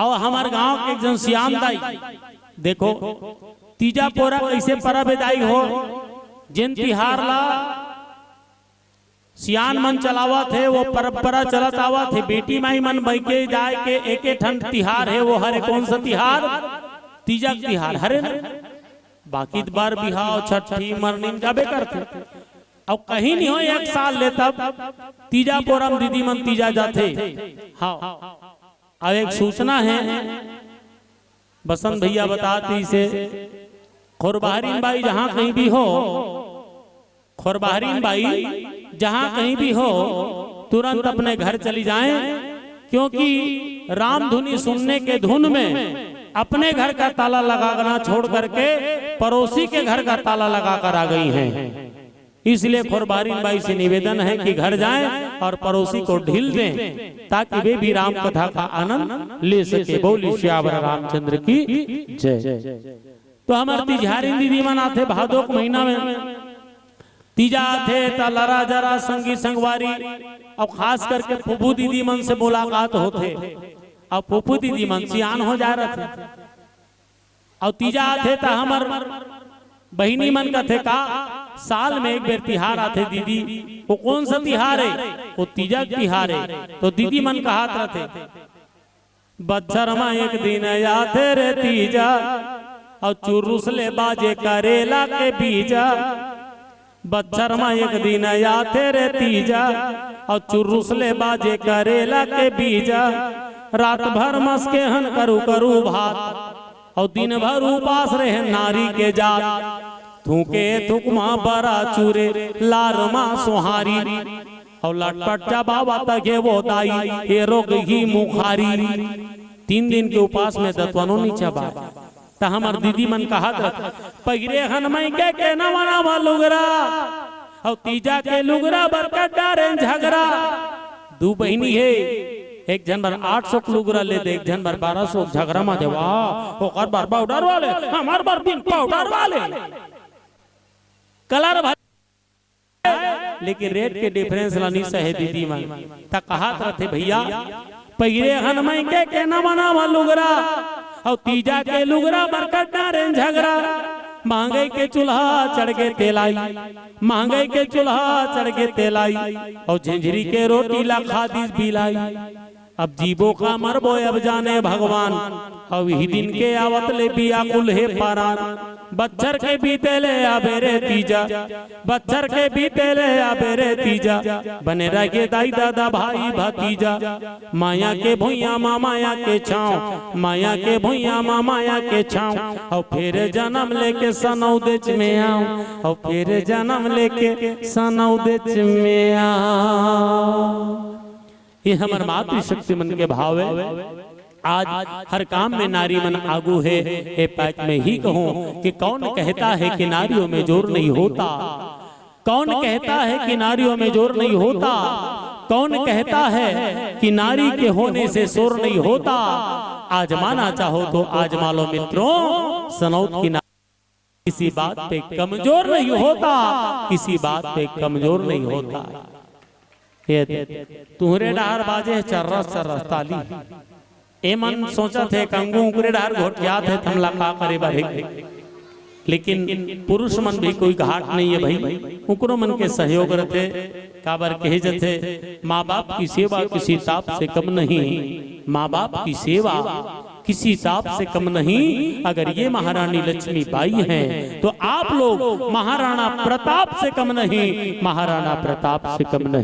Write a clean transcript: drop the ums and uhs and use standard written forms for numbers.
और हमार गांव के एक जन श्याम दाई देखो तीजा पोरा कैसे परब विदाई हो जिन तिहार ला सियान मन चलावा थे वो परंपरा चलत आवा थे बेटी माई मन बैके जाए के एके ठंड तिहार है वो हरे कौन सा तिहार तीजा तिहार हरे न बाकी बार बिहाव छठी मरनी जाबे करते अब कहीं नहीं हो एक साल ले तब तीजा पोरम दीदी मन तीजा जाते। हाँ अब एक सूचना है बसंत भैया बताती से खोरबहरीन बाई जहां कहीं भी हो खोरबहरीन बाई जहां कहीं भी हो तुरंत अपने घर चली जाएं क्योंकि राम धुनी सुनने के धुन में अपने घर का ताला लगाना छोड़ करके पड़ोसी के घर का ताला लगाकर आ गई हैं। इसलिए खोरबहरीन बाई से निवेदन है कि घर जाएं और पड़ोसी को ढील दें ताकि वे भी राम कथा का आनंद ले सके। बोली श्यावर रामचंद्र की जय। तो हमारे तिजहारी दीदी मना थे भादो के महीना में तीजा थे तलरा जरा संगी संगवारी अब खास करके फूफू दीदी मन से मुलाकात होते अब फूफू दीदी मन सियान हो जा रहे थे और तीजा थे तो हमार बहिनी मन का थे का साल में एक बेर तिहार आते दीदी वो कौन सा तिहार है वो तीजा तिहार है। तो दीदी मन का हाथ रहते बच्चर में एक दिन आते रे तीजा और चुरुस ले बाजे करेला के बीजा बच्चर में एक दिन आते रे तीजा और चुरुस ले बाजे करेला के बीजा रात भर मस्के हन करू करू भात और दिन भर उपास रहे नारी के जात थूके थुकमा बरा चूरे लारमा सुहारी और लटपट बाबा तक वो दाई ये रोग ही मुखारी 3 दिन के उपास में दत्वनो नहीं चबा तो हमार दीदी मन का हाथ रख पगरे हनमई के न मना लुगरा और तीजा के लुगरा बरकत डारे झगड़ा दू बहिनी है एक जन बार 800 लुगरा ले दे एक जन बार 1200 झगड़ा में दे वाह ओकर बार पाउडर वाले हमार बार बिन पाउडर वाले कलर भर लेकिन रेट के डिफरेंस ला नहीं सहे दीदी मन त कहात रहते भैया पगरे हनमई के न मना लुगरा और तीजा के लुगरा बरकत डारे झगड़ा महंगाई के चूल्हा चढ़ के तेलाई महंगाई के चूल्हा चढ़ के तेलाई और झंझरी के रोटी ला खादी बिलाई अब जीवो का मरबो अब जाने भगवान अब ही दिन के आवत ले बिया कुल है पारान बच्चर के बीते ले आबेरे तीजा बच्चर के बीते ले आबेरे तीजा बने रहे दाई दादा भाई भतीजा माया के भुइया माया के छाँव माया के भुइया माया के छाँव और फिर जन्म लेके सनौदेच में आऊं और फिर जन्म लेके सनौदेच में आऊं। ये हमार मातृशक्ति मन के भाव है। आज हर काम में नारी मन आगू है ए पैक में ही कहूँ कि कौन कहता है कि नारियों में जोर नहीं होता कौन कहता है कि नारियों में जोर नहीं होता कौन कहता है कि नारी के होने से शोर नहीं होता आजमाना चाहो तो आजमा लो मित्रों सनौत की नारी किसी बात पे कमजोर नहीं होता किसी बात पे कमजोर नहीं होता। तुहरे डार बाजे चर्रस चर्रस ताली ए मन सोचा थे कंगू उकरे डार घोटिया थे थमला का करे बारे लेकिन पुरुष मन भी कोई घाट नहीं है भाई उकरो मन के सहयोग रहते काबर कहे जथे माँ बाप की सेवा किसी ताप से कम नहीं माँ बाप की सेवा किसी ताप से कम नहीं। अगर ये महारानी लक्ष्मी बाई हैं तो आप लोग महाराणा प्रताप से कम नहीं महाराणा प्रताप से कम नहीं।